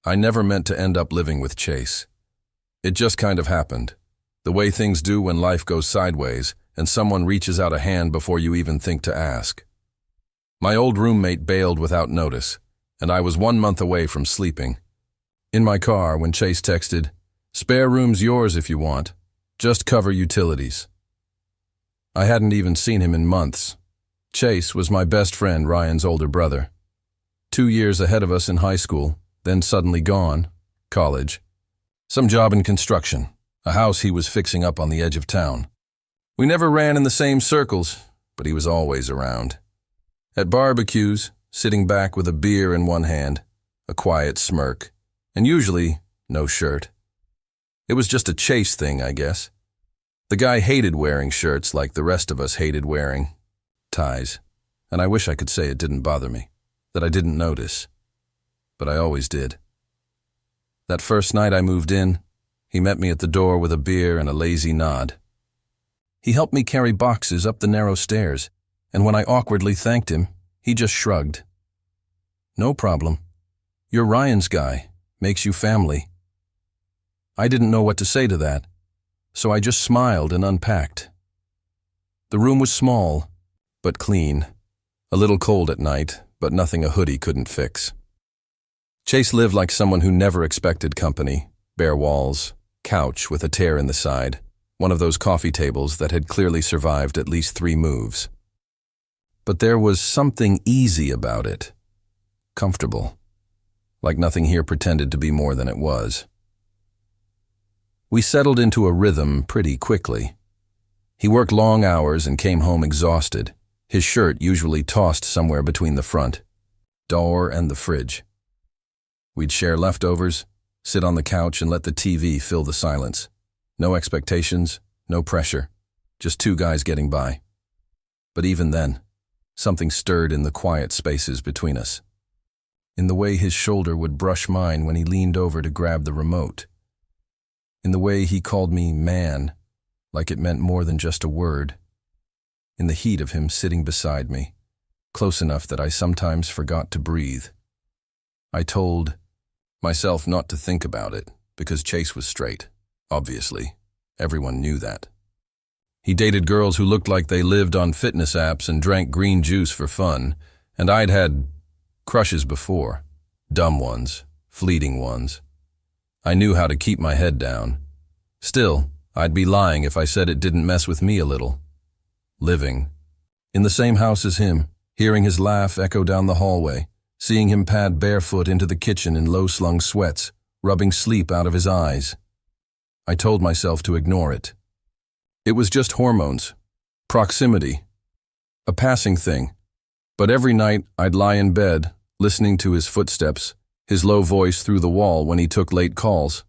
I never meant to end up living with Chase. It just kind of happened, the way things do when life goes sideways and someone reaches out a hand before you even think to ask. My old roommate bailed without notice, and I was 1 month away from sleeping. In my car when Chase texted, "Spare room's yours if you want, just cover utilities." I hadn't even seen him in months. Chase was my best friend, Ryan's older brother. 2 years ahead of us in high school, then suddenly gone, college. Some job in construction, a house he was fixing up on the edge of town. We never ran in the same circles, but he was always around. At barbecues, sitting back with a beer in one hand, a quiet smirk, and usually no shirt. It was just a Chase thing, I guess. The guy hated wearing shirts like the rest of us hated wearing ties, and I wish I could say it didn't bother me, that I didn't notice. But I always did. That first night I moved in, he met me at the door with a beer and a lazy nod. He helped me carry boxes up the narrow stairs, and when I awkwardly thanked him, he just shrugged. "No problem. You're Ryan's guy. Makes you family." I didn't know what to say to that, so I just smiled and unpacked. The room was small, but clean. A little cold at night, but nothing a hoodie couldn't fix. Chase lived like someone who never expected company. Bare walls, couch with a tear in the side, one of those coffee tables that had clearly survived at least 3 moves. But there was something easy about it. Comfortable. Like nothing here pretended to be more than it was. We settled into a rhythm pretty quickly. He worked long hours and came home exhausted, his shirt usually tossed somewhere between the front door and the fridge. We'd share leftovers, sit on the couch and let the TV fill the silence. No expectations, no pressure, just 2 guys getting by. But even then, something stirred in the quiet spaces between us. In the way his shoulder would brush mine when he leaned over to grab the remote. In the way he called me man, like it meant more than just a word. In the heat of him sitting beside me, close enough that I sometimes forgot to breathe. I told myself not to think about it, because Chase was straight, obviously. Everyone knew that. He dated girls who looked like they lived on fitness apps and drank green juice for fun, and I'd had crushes before. Dumb ones, fleeting ones. I knew how to keep my head down. Still, I'd be lying if I said it didn't mess with me a little. Living in the same house as him, hearing his laugh echo down the hallway, seeing him pad barefoot into the kitchen in low-slung sweats, rubbing sleep out of his eyes. I told myself to ignore it. It was just hormones, proximity, a passing thing. But every night I'd lie in bed, listening to his footsteps, his low voice through the wall when he took late calls,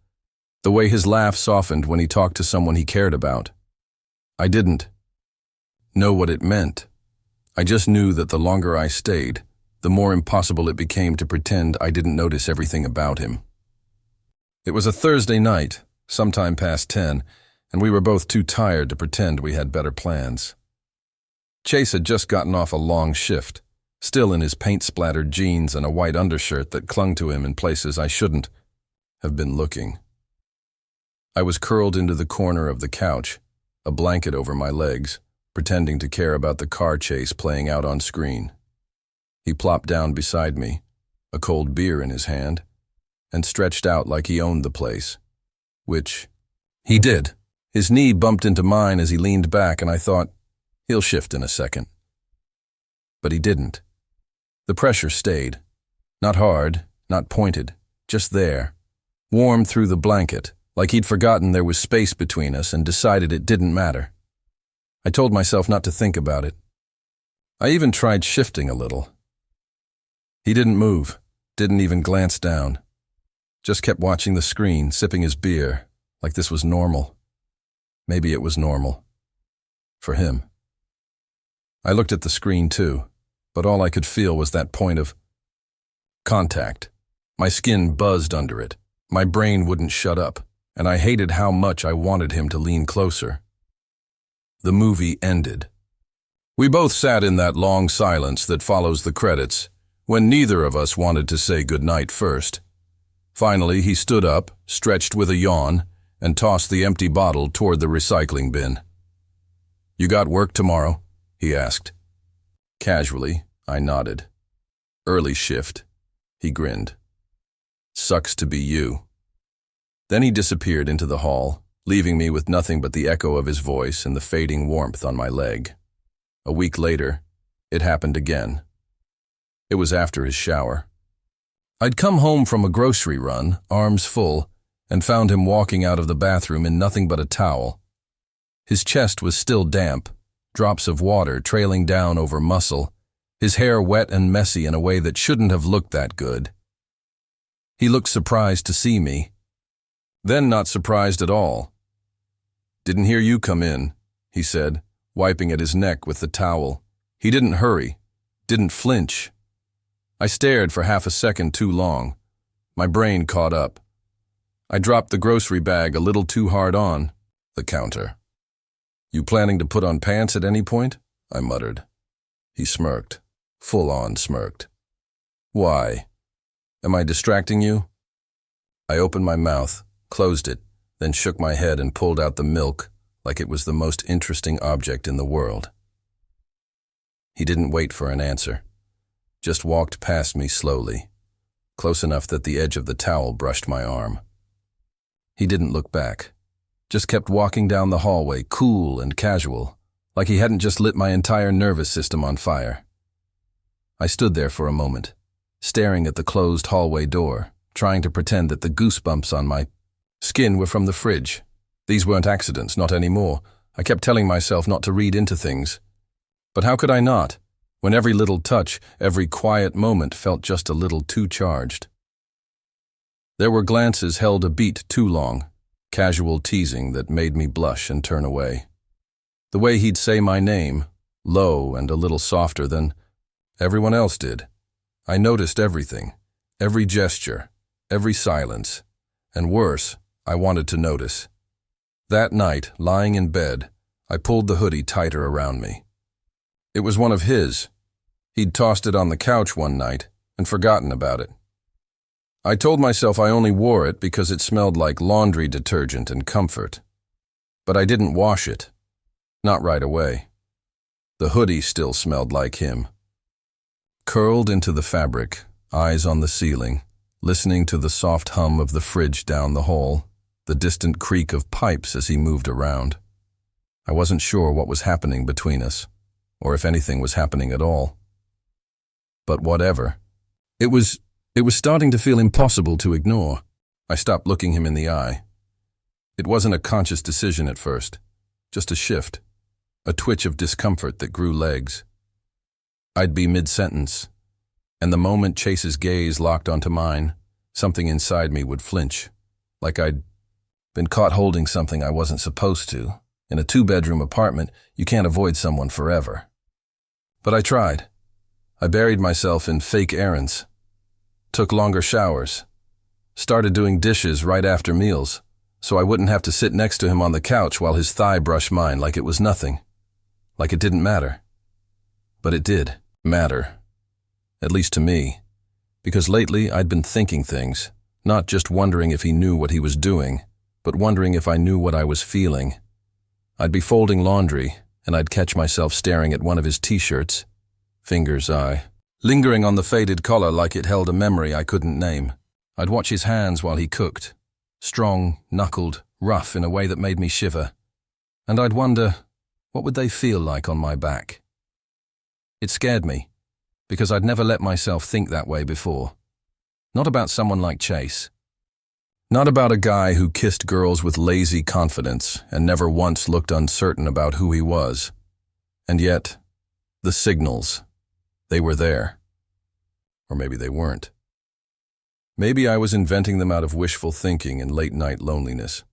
the way his laugh softened when he talked to someone he cared about. I didn't know what it meant. I just knew that the longer I stayed, the more impossible it became to pretend I didn't notice everything about him. It was a Thursday night, sometime past 10, and we were both too tired to pretend we had better plans. Chase had just gotten off a long shift, still in his paint-splattered jeans and a white undershirt that clung to him in places I shouldn't have been looking. I was curled into the corner of the couch, a blanket over my legs, pretending to care about the car chase playing out on screen. He plopped down beside me, a cold beer in his hand, and stretched out like he owned the place. Which he did. His knee bumped into mine as he leaned back, and I thought, he'll shift in a second. But he didn't. The pressure stayed. Not hard, not pointed, just there. Warm through the blanket, like he'd forgotten there was space between us and decided it didn't matter. I told myself not to think about it. I even tried shifting a little. He didn't move, didn't even glance down. Just kept watching the screen, sipping his beer, like this was normal. Maybe it was normal. For him. I looked at the screen too, but all I could feel was that point of contact. My skin buzzed under it. My brain wouldn't shut up, and I hated how much I wanted him to lean closer. The movie ended. We both sat in that long silence that follows the credits, when neither of us wanted to say goodnight first. Finally, he stood up, stretched with a yawn, and tossed the empty bottle toward the recycling bin. "You got work tomorrow?" he asked. Casually, I nodded. "Early shift." He grinned. "Sucks to be you." Then he disappeared into the hall, leaving me with nothing but the echo of his voice and the fading warmth on my leg. A week later, it happened again. It was after his shower. I'd come home from a grocery run, arms full, and found him walking out of the bathroom in nothing but a towel. His chest was still damp, drops of water trailing down over muscle, his hair wet and messy in a way that shouldn't have looked that good. He looked surprised to see me, then not surprised at all. "Didn't hear you come in," he said, wiping at his neck with the towel. He didn't hurry, didn't flinch. I stared for half a second too long. My brain caught up. I dropped the grocery bag a little too hard on the counter. "You planning to put on pants at any point?" I muttered. He smirked, full-on smirked. "Why? Am I distracting you?" I opened my mouth, closed it, then shook my head and pulled out the milk like it was the most interesting object in the world. He didn't wait for an answer, just walked past me slowly, close enough that the edge of the towel brushed my arm. He didn't look back, just kept walking down the hallway, cool and casual, like he hadn't just lit my entire nervous system on fire. I stood there for a moment, staring at the closed hallway door, trying to pretend that the goosebumps on my skin were from the fridge. These weren't accidents, not anymore. I kept telling myself not to read into things. But how could I not, when every little touch, every quiet moment felt just a little too charged? There were glances held a beat too long, casual teasing that made me blush and turn away. The way he'd say my name, low and a little softer than everyone else did. I noticed everything, every gesture, every silence, and worse, I wanted to notice. That night, lying in bed, I pulled the hoodie tighter around me. It was one of his. He'd tossed it on the couch one night and forgotten about it. I told myself I only wore it because it smelled like laundry detergent and comfort. But I didn't wash it. Not right away. The hoodie still smelled like him. Curled into the fabric, eyes on the ceiling, listening to the soft hum of the fridge down the hall, the distant creak of pipes as he moved around. I wasn't sure what was happening between us, or if anything was happening at all. But whatever. It was starting to feel impossible to ignore. I stopped looking him in the eye. It wasn't a conscious decision at first, just a shift, a twitch of discomfort that grew legs. I'd be mid-sentence, and the moment Chase's gaze locked onto mine, something inside me would flinch, like I'd been caught holding something I wasn't supposed to. In a 2-bedroom apartment, you can't avoid someone forever. But I tried. I buried myself in fake errands, took longer showers, started doing dishes right after meals, so I wouldn't have to sit next to him on the couch while his thigh brushed mine like it was nothing, like it didn't matter. But it did matter, at least to me, because lately I'd been thinking things, not just wondering if he knew what he was doing, but wondering if I knew what I was feeling. I'd be folding laundry, and I'd catch myself staring at one of his t-shirts, fingers lingering on the faded collar like it held a memory I couldn't name. I'd watch his hands while he cooked, strong, knuckled, rough in a way that made me shiver, and I'd wonder, what would they feel like on my back? It scared me, because I'd never let myself think that way before. Not about someone like Chase. Not about a guy who kissed girls with lazy confidence and never once looked uncertain about who he was. And yet, the signals, they were there. Or maybe they weren't. Maybe I was inventing them out of wishful thinking and late-night loneliness.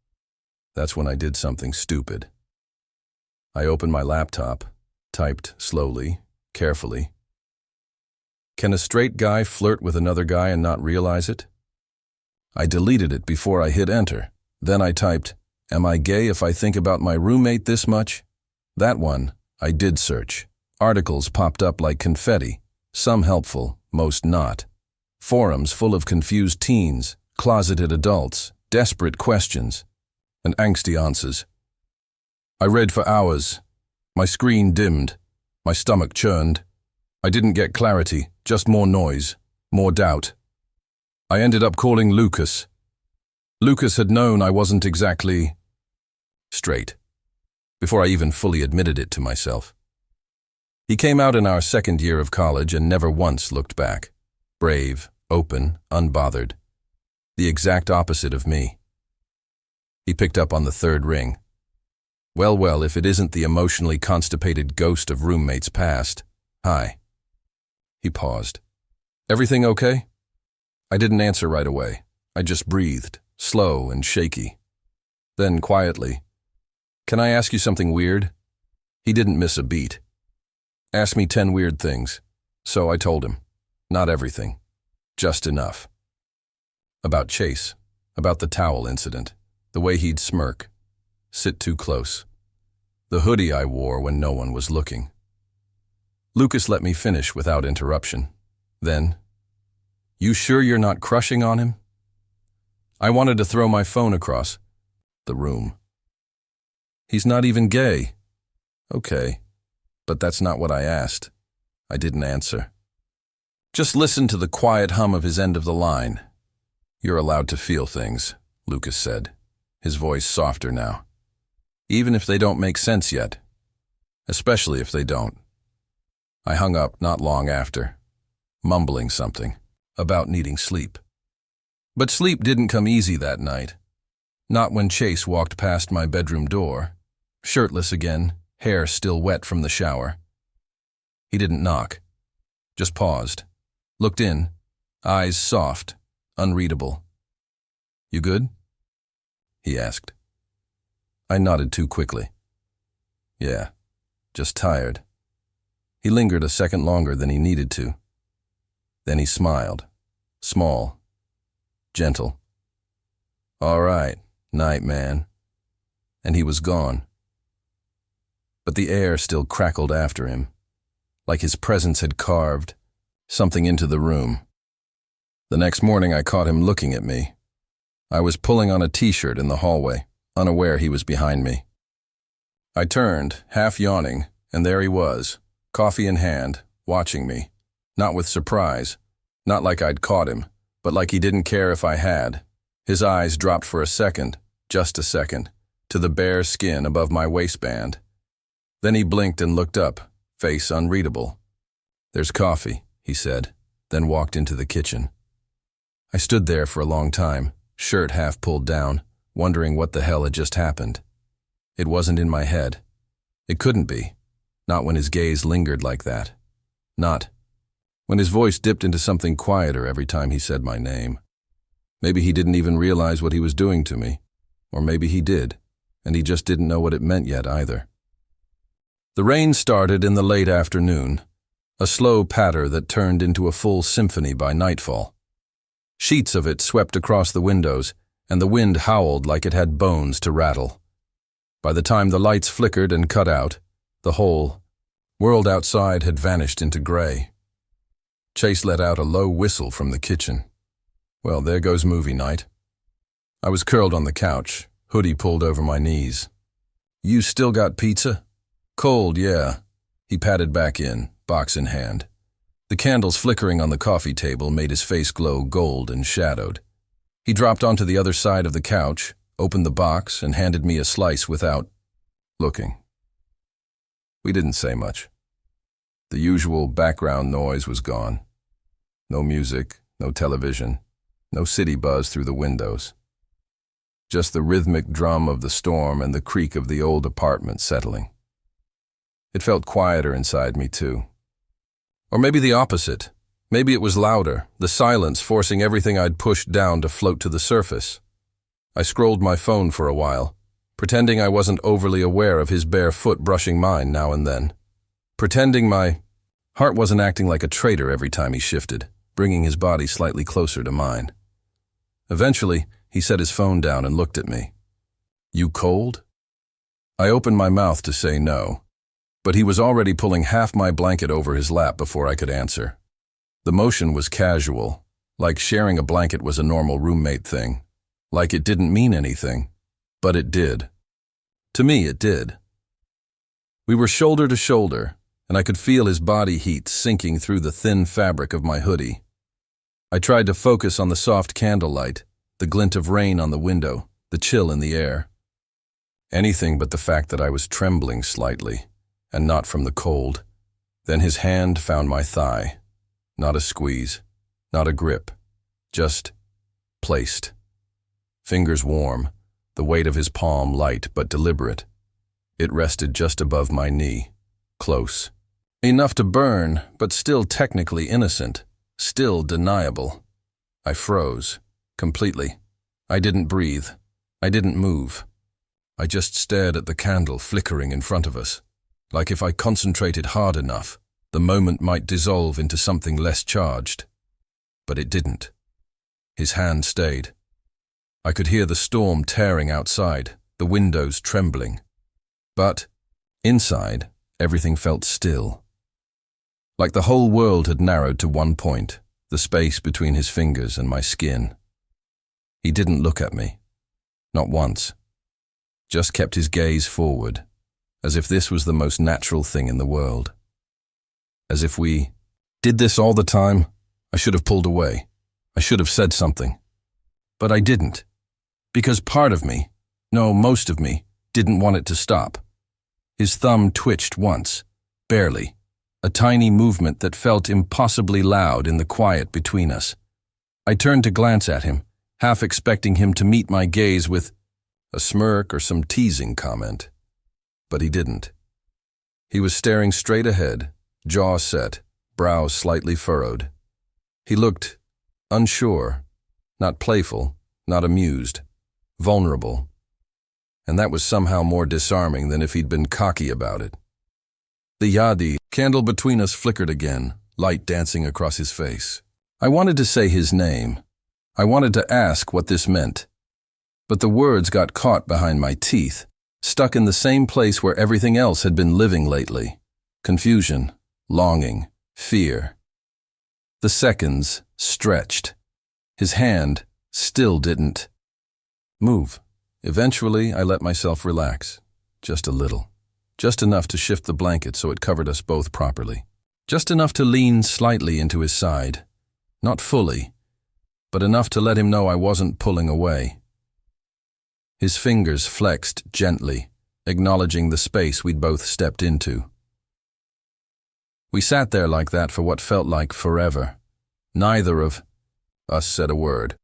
That's when I did something stupid. I opened my laptop, typed slowly, carefully. Can a straight guy flirt with another guy and not realize it? I deleted it before I hit enter. Then I typed, am I gay if I think about my roommate this much? That one, I did search. Articles popped up like confetti, some helpful, most not. Forums full of confused teens, closeted adults, desperate questions, and angsty answers. I read for hours. My screen dimmed. My stomach churned. I didn't get clarity, just more noise, more doubt. I ended up calling Lucas. Lucas had known I wasn't exactly straight, before I even fully admitted it to myself. He came out in our second year of college and never once looked back. Brave, open, unbothered. The exact opposite of me. He picked up on the third ring. Well, if it isn't the emotionally constipated ghost of roommates past. Hi. He paused. Everything okay? I didn't answer right away. I just breathed, slow and shaky. Then, quietly, can I ask you something weird? He didn't miss a beat. Ask me 10 weird things. So I told him. Not everything. Just enough. About Chase. About the towel incident. The way he'd smirk. Sit too close. The hoodie I wore when no one was looking. Lucas let me finish without interruption. Then, you sure you're not crushing on him? I wanted to throw my phone across the room. He's not even gay. Okay, but that's not what I asked. I didn't answer. Just listen to the quiet hum of his end of the line. You're allowed to feel things, Lucas said, his voice softer now. Even if they don't make sense yet. Especially if they don't. I hung up not long after, mumbling something about needing sleep. But sleep didn't come easy that night. Not when Chase walked past my bedroom door, shirtless again, hair still wet from the shower. He didn't knock, just paused, looked in, eyes soft, unreadable. You good? He asked. I nodded too quickly. Yeah, just tired. He lingered a second longer than he needed to. Then he smiled, small, gentle. All right, night, man. And he was gone. But the air still crackled after him, like his presence had carved something into the room. The next morning I caught him looking at me. I was pulling on a t-shirt in the hallway, unaware he was behind me. I turned, half yawning, and there he was, coffee in hand, watching me, not with surprise, not like I'd caught him, but like he didn't care if I had. His eyes dropped for a second, just a second, to the bare skin above my waistband. Then he blinked and looked up, face unreadable. There's coffee, he said, then walked into the kitchen. I stood there for a long time, shirt half pulled down, wondering what the hell had just happened. It wasn't in my head. It couldn't be. Not when his gaze lingered like that. Not when his voice dipped into something quieter every time he said my name. Maybe he didn't even realize what he was doing to me. Or maybe he did, and he just didn't know what it meant yet either. The rain started in the late afternoon, a slow patter that turned into a full symphony by nightfall. Sheets of it swept across the windows, and the wind howled like it had bones to rattle. By the time the lights flickered and cut out, the whole world outside had vanished into gray. Chase let out a low whistle from the kitchen. Well, there goes movie night. I was curled on the couch, hoodie pulled over my knees. You still got pizza? Cold, yeah. He patted back in, box in hand. The candles flickering on the coffee table made his face glow gold and shadowed. He dropped onto the other side of the couch, opened the box, and handed me a slice without looking. We didn't say much. The usual background noise was gone. No music, no television, no city buzz through the windows. Just the rhythmic drum of the storm and the creak of the old apartment settling. It felt quieter inside me, too. Or maybe the opposite. Maybe it was louder, the silence forcing everything I'd pushed down to float to the surface. I scrolled my phone for a while, pretending I wasn't overly aware of his bare foot brushing mine now and then. Pretending my heart wasn't acting like a traitor every time he shifted, bringing his body slightly closer to mine. Eventually, he set his phone down and looked at me. You cold? I opened my mouth to say no, but he was already pulling half my blanket over his lap before I could answer. The motion was casual, like sharing a blanket was a normal roommate thing, like it didn't mean anything, but it did. To me, it did. We were shoulder to shoulder, and I could feel his body heat sinking through the thin fabric of my hoodie. I tried to focus on the soft candlelight, the glint of rain on the window, the chill in the air. Anything but the fact that I was trembling slightly, and not from the cold. Then his hand found my thigh. Not a squeeze, not a grip, just placed. Fingers warm, the weight of his palm light but deliberate. It rested just above my knee, close. Enough to burn, but still technically innocent, still deniable. I froze, completely. I didn't breathe. I didn't move. I just stared at the candle flickering in front of us, like if I concentrated hard enough, the moment might dissolve into something less charged. But it didn't. His hand stayed. I could hear the storm tearing outside, the windows trembling. But, inside, everything felt still. Like the whole world had narrowed to one point, the space between his fingers and my skin. He didn't look at me. Not once. Just kept his gaze forward, as if this was the most natural thing in the world. As if we did this all the time. I should have pulled away. I should have said something. But I didn't. Because part of me, no, most of me, didn't want it to stop. His thumb twitched once, barely, a tiny movement that felt impossibly loud in the quiet between us. I turned to glance at him, half expecting him to meet my gaze with a smirk or some teasing comment. But he didn't. He was staring straight ahead, jaw set, brows slightly furrowed. He looked unsure, not playful, not amused, vulnerable. And that was somehow more disarming than if he'd been cocky about it. The yadi candle between us flickered again, light dancing across his face. I wanted to say his name. I wanted to ask what this meant. But the words got caught behind my teeth, stuck in the same place where everything else had been living lately. Confusion, longing, fear. The seconds stretched. His hand still didn't move. Eventually, I let myself relax. Just a little. Just enough to shift the blanket so it covered us both properly. Just enough to lean slightly into his side. Not fully, but enough to let him know I wasn't pulling away. His fingers flexed gently, acknowledging the space we'd both stepped into. We sat there like that for what felt like forever. Neither of us said a word.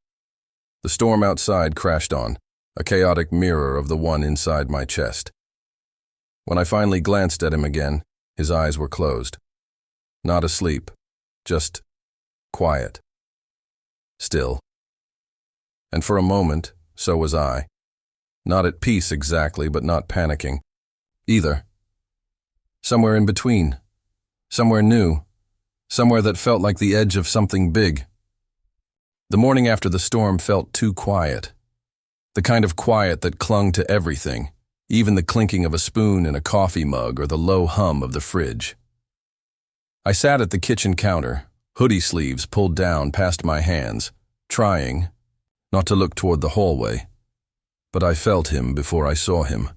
The storm outside crashed on, a chaotic mirror of the one inside my chest. When I finally glanced at him again, his eyes were closed. Not asleep, just quiet. Still. And for a moment, so was I. Not at peace exactly, but not panicking. Either. Somewhere in between. Somewhere new. Somewhere that felt like the edge of something big. The morning after the storm felt too quiet. The kind of quiet that clung to everything, even the clinking of a spoon in a coffee mug or the low hum of the fridge. I sat at the kitchen counter, hoodie sleeves pulled down past my hands, trying not to look toward the hallway. But I felt him before I saw him.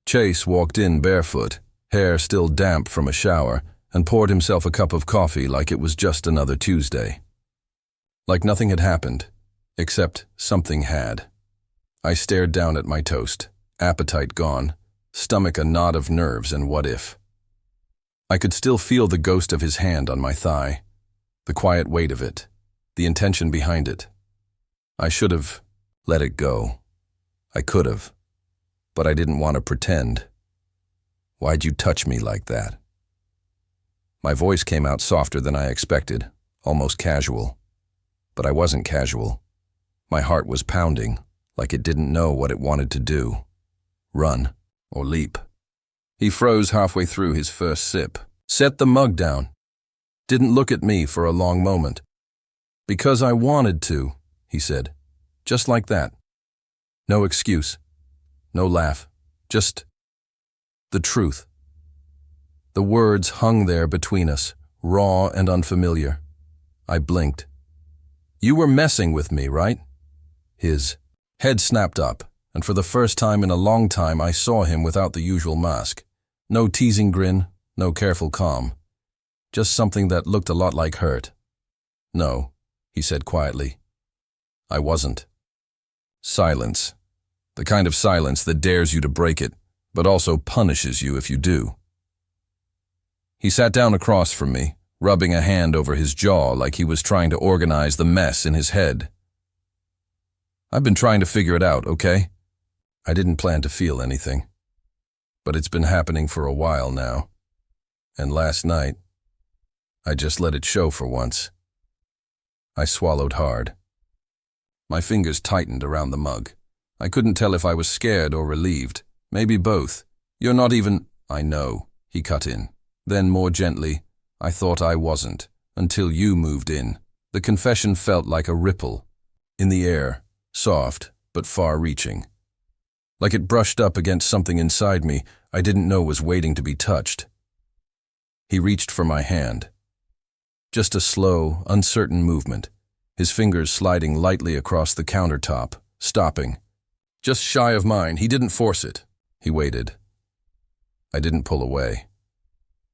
Chase walked in barefoot, hair still damp from a shower, and poured himself a cup of coffee like it was just another Tuesday. Like nothing had happened, except something had. I stared down at my toast, appetite gone, stomach a knot of nerves and what if. I could still feel the ghost of his hand on my thigh, the quiet weight of it, the intention behind it. I should have let it go. I could have, but I didn't want to pretend. Why'd you touch me like that? My voice came out softer than I expected, almost casual. But I wasn't casual. My heart was pounding, like it didn't know what it wanted to do. Run or leap. He froze halfway through his first sip, set the mug down. Didn't look at me for a long moment. Because I wanted to, he said, just like that. No excuse, no laugh, just the truth. The words hung there between us, raw and unfamiliar. I blinked. You were messing with me, right? His head snapped up, and for the first time in a long time I saw him without the usual mask. No teasing grin, no careful calm. Just something that looked a lot like hurt. No, he said quietly. I wasn't. Silence. The kind of silence that dares you to break it, but also punishes you if you do. He sat down across from me, rubbing a hand over his jaw like he was trying to organize the mess in his head. I've been trying to figure it out, okay? I didn't plan to feel anything. But it's been happening for a while now. And last night, I just let it show for once. I swallowed hard. My fingers tightened around the mug. I couldn't tell if I was scared or relieved. Maybe both. You're not even... I know, he cut in. Then more gently, I thought I wasn't, until you moved in. The confession felt like a ripple. In the air, soft, but far-reaching. Like it brushed up against something inside me I didn't know was waiting to be touched. He reached for my hand. Just a slow, uncertain movement, his fingers sliding lightly across the countertop, stopping. Just shy of mine, he didn't force it. He waited. I didn't pull away.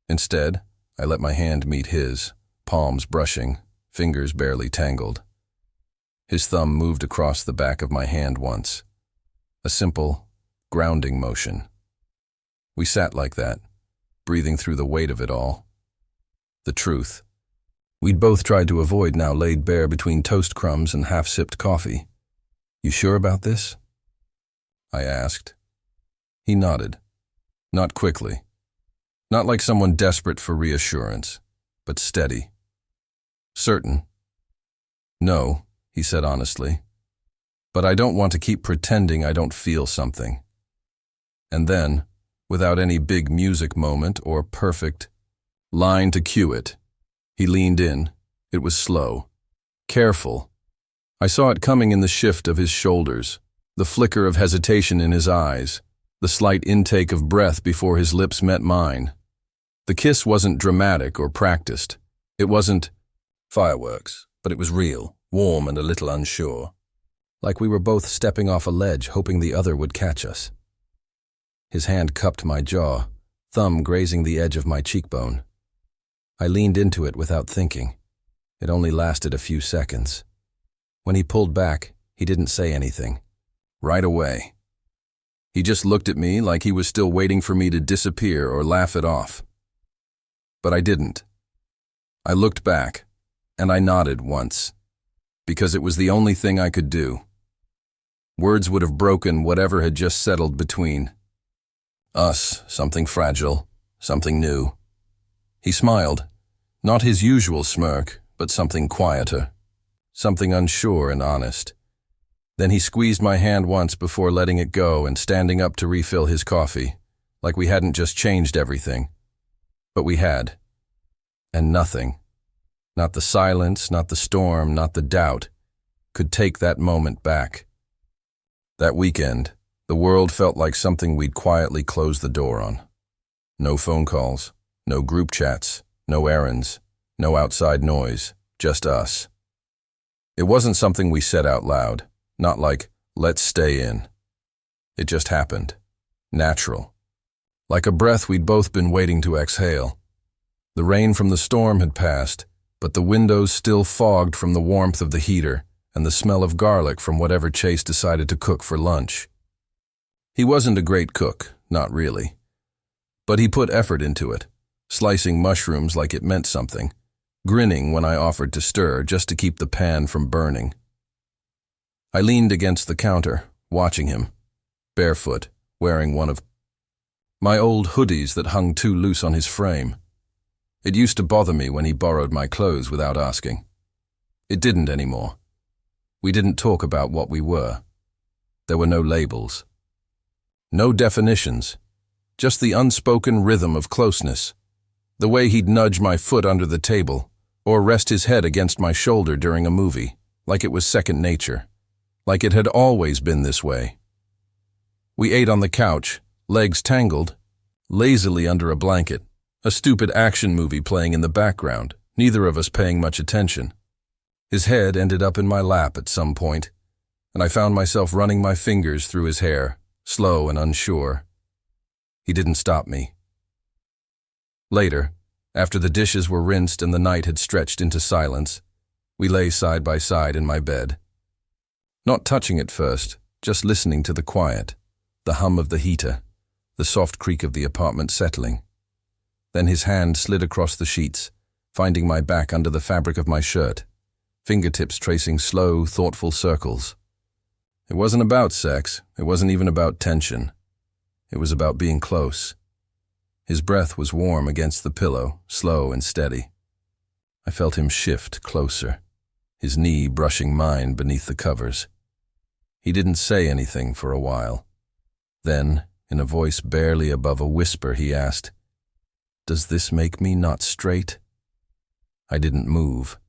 Instead, I let my hand meet his, palms brushing, fingers barely tangled. His thumb moved across the back of my hand once. A simple, grounding motion. We sat like that, breathing through the weight of it all. The truth. We'd both tried to avoid now laid bare between toast crumbs and half-sipped coffee. You sure about this? I asked. He nodded. Not quickly. Not like someone desperate for reassurance, but steady. Certain. No, he said honestly. But I don't want to keep pretending I don't feel something. And then, without any big music moment or perfect line to cue it, he leaned in. It was slow. Careful. I saw it coming in the shift of his shoulders, the flicker of hesitation in his eyes, the slight intake of breath before his lips met mine. The kiss wasn't dramatic or practiced. It wasn't fireworks, but it was real, warm and a little unsure. Like we were both stepping off a ledge, hoping the other would catch us. His hand cupped my jaw, thumb grazing the edge of my cheekbone. I leaned into it without thinking. It only lasted a few seconds. When he pulled back, he didn't say anything. Right away. He just looked at me like he was still waiting for me to disappear or laugh it off. But I didn't. I looked back, and I nodded once, because it was the only thing I could do. Words would have broken whatever had just settled between us, something fragile, something new. He smiled, not his usual smirk, but something quieter, something unsure and honest. Then he squeezed my hand once before letting it go and standing up to refill his coffee, like we hadn't just changed everything. But we had. And nothing, not the silence, not the storm, not the doubt, could take that moment back. That weekend, the world felt like something we'd quietly closed the door on. No phone calls, no group chats, no errands, no outside noise, just us. It wasn't something we said out loud, not like, let's stay in. It just happened. Natural. Like a breath we'd both been waiting to exhale. The rain from the storm had passed, but the windows still fogged from the warmth of the heater and the smell of garlic from whatever Chase decided to cook for lunch. He wasn't a great cook, not really. But he put effort into it, slicing mushrooms like it meant something, grinning when I offered to stir just to keep the pan from burning. I leaned against the counter, watching him, barefoot, wearing one of my old hoodies that hung too loose on his frame. It used to bother me when he borrowed my clothes without asking. It didn't anymore. We didn't talk about what we were. There were no labels. No definitions. Just the unspoken rhythm of closeness. The way he'd nudge my foot under the table, or rest his head against my shoulder during a movie, like it was second nature. Like it had always been this way. We ate on the couch, legs tangled, lazily under a blanket, a stupid action movie playing in the background, neither of us paying much attention. His head ended up in my lap at some point, and I found myself running my fingers through his hair, slow and unsure. He didn't stop me. Later, after the dishes were rinsed and the night had stretched into silence, we lay side by side in my bed. Not touching at first, just listening to the quiet, the hum of the heater, the soft creak of the apartment settling. Then his hand slid across the sheets, finding my back under the fabric of my shirt, fingertips tracing slow, thoughtful circles. It wasn't about sex, it wasn't even about tension. It was about being close. His breath was warm against the pillow, slow and steady. I felt him shift closer, his knee brushing mine beneath the covers. He didn't say anything for a while. Then, in a voice barely above a whisper, he asked, "Does this make me not straight?" I didn't move.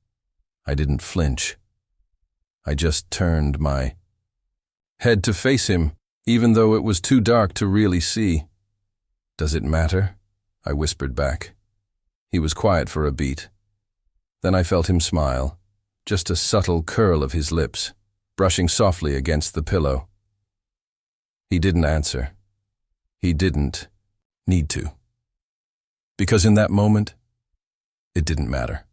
I didn't flinch. I just turned my head to face him, even though it was too dark to really see. "Does it matter?" I whispered back. He was quiet for a beat. Then I felt him smile, just a subtle curl of his lips, brushing softly against the pillow. He didn't answer. He didn't need to. Because in that moment, it didn't matter.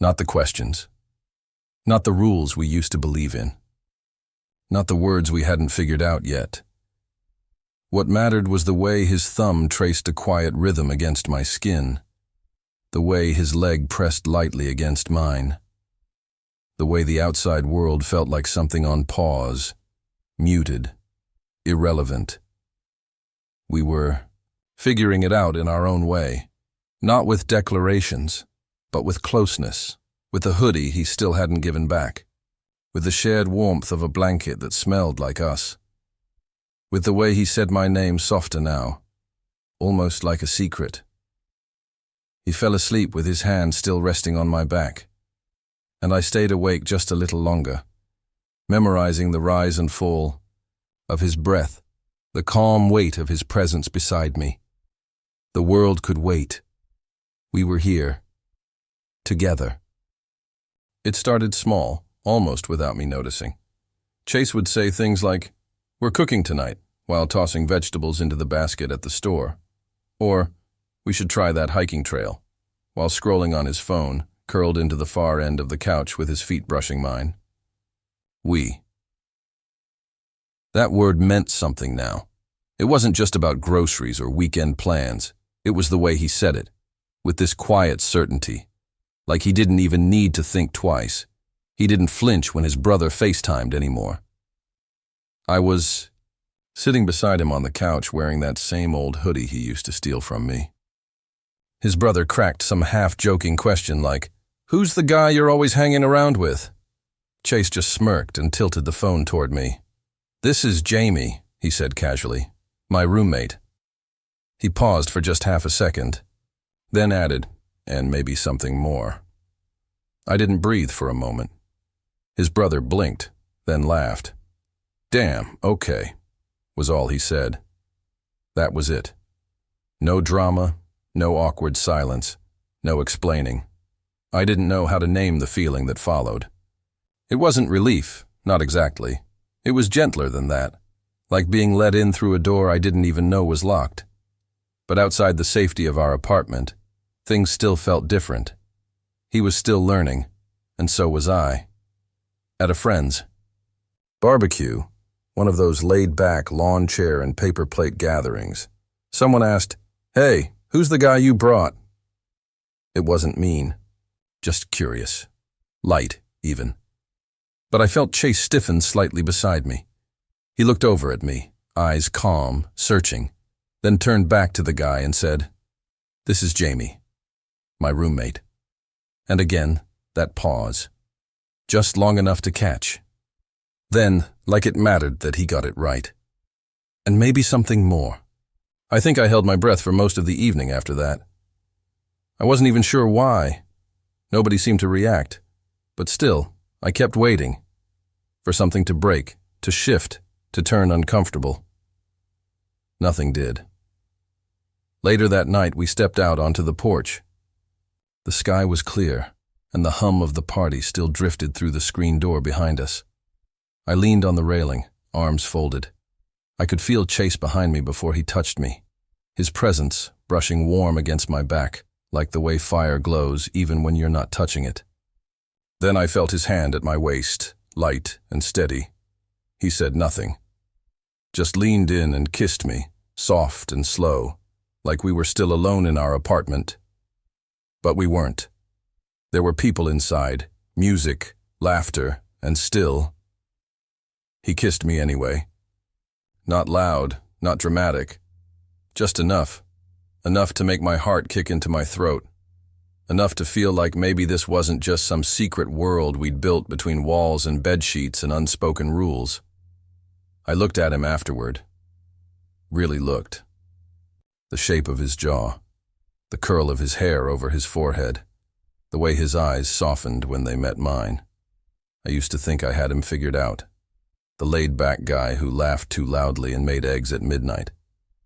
Not the questions. Not the rules we used to believe in. Not the words we hadn't figured out yet. What mattered was the way his thumb traced a quiet rhythm against my skin, the way his leg pressed lightly against mine, the way the outside world felt like something on pause, muted, irrelevant. We were figuring it out in our own way, not with declarations, but with closeness, with a hoodie he still hadn't given back, with the shared warmth of a blanket that smelled like us, with the way he said my name softer now, almost like a secret. He fell asleep with his hand still resting on my back, and I stayed awake just a little longer, memorizing the rise and fall of his breath, the calm weight of his presence beside me. The world could wait. We were here, together. It started small, almost without me noticing. Chase would say things like, "We're cooking tonight," while tossing vegetables into the basket at the store. Or, "We should try that hiking trail," while scrolling on his phone, curled into the far end of the couch with his feet brushing mine. We. That word meant something now. It wasn't just about groceries or weekend plans. It was the way he said it, with this quiet certainty, like he didn't even need to think twice. He didn't flinch when his brother FaceTimed anymore. I was sitting beside him on the couch wearing that same old hoodie he used to steal from me. His brother cracked some half-joking question like, "Who's the guy you're always hanging around with?" Chase just smirked and tilted the phone toward me. "This is Jamie," he said casually, "my roommate." He paused for just half a second, then added, "And maybe something more." I didn't breathe for a moment. His brother blinked, then laughed. "Damn, okay," was all he said. That was it. No drama, no awkward silence, no explaining. I didn't know how to name the feeling that followed. It wasn't relief, not exactly. It was gentler than that, like being let in through a door I didn't even know was locked. But outside the safety of our apartment, things still felt different. He was still learning, and so was I. At a friend's barbecue, one of those laid-back lawn chair and paper plate gatherings, someone asked, "Hey, who's the guy you brought?" It wasn't mean, just curious. Light, even. But I felt Chase stiffen slightly beside me. He looked over at me, eyes calm, searching, then turned back to the guy and said, "This is Jamie, my roommate." And again, that pause, just long enough to catch. Then, like it mattered that he got it right. And maybe something more. I think I held my breath for most of the evening after that. I wasn't even sure why. Nobody seemed to react. But still, I kept waiting. For something to break, to shift, to turn uncomfortable. Nothing did. Later that night, we stepped out onto the porch. The sky was clear. and the hum of the party still drifted through the screen door behind us. I leaned on the railing, arms folded. I could feel Chase behind me before he touched me, his presence brushing warm against my back, like the way fire glows even when you're not touching it. Then I felt his hand at my waist, light and steady. He said nothing, just leaned in and kissed me, soft and slow, like we were still alone in our apartment. But we weren't. There were people inside, music, laughter, and still. He kissed me anyway. Not loud, not dramatic. Just enough. Enough to make my heart kick into my throat. Enough to feel like maybe this wasn't just some secret world we'd built between walls and bedsheets and unspoken rules. I looked at him afterward. Really looked. The shape of his jaw. The curl of his hair over his forehead. The way his eyes softened when they met mine. I used to think I had him figured out. The laid-back guy who laughed too loudly and made eggs at midnight.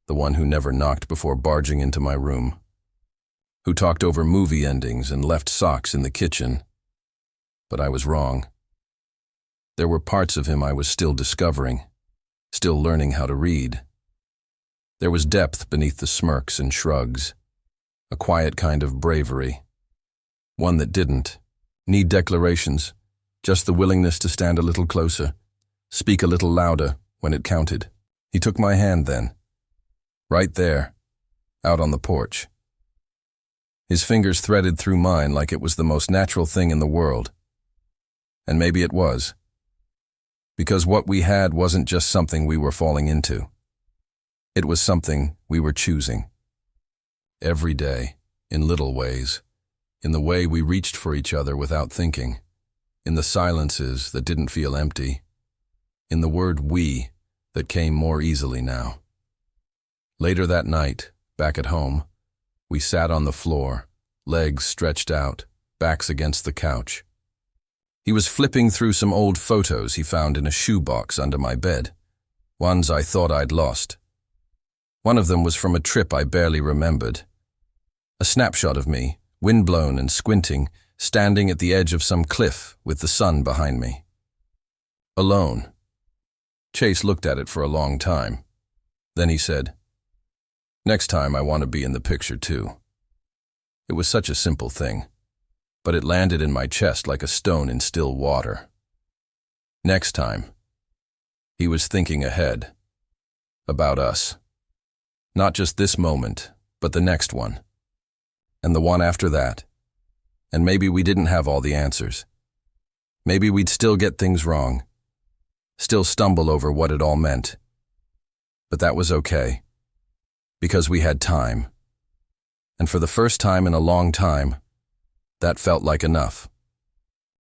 The one who never knocked before barging into my room. Who talked over movie endings and left socks in the kitchen. But I was wrong. There were parts of him I was still discovering, still learning how to read. There was depth beneath the smirks and shrugs, a quiet kind of bravery. One that didn't need declarations, just the willingness to stand a little closer, speak a little louder when it counted. He took my hand then, right there, out on the porch. His fingers threaded through mine like it was the most natural thing in the world. And maybe it was. Because what we had wasn't just something we were falling into. It was something we were choosing. Every day, in little ways, in the way we reached for each other without thinking, in the silences that didn't feel empty, in the word we that came more easily now. Later that night, back at home, we sat on the floor, legs stretched out, backs against the couch. He was flipping through some old photos he found in a shoebox under my bed, ones I thought I'd lost. One of them was from a trip I barely remembered. A snapshot of me, windblown and squinting, standing at the edge of some cliff with the sun behind me. Alone. Chase looked at it for a long time. Then he said, "Next time I want to be in the picture too." It was such a simple thing, but it landed in my chest like a stone in still water. Next time. He was thinking ahead. About us. Not just this moment, but the next one. And the one after that. And maybe we didn't have all the answers. Maybe we'd still get things wrong. Still stumble over what it all meant. But that was okay. Because we had time. And for the first time in a long time, that felt like enough.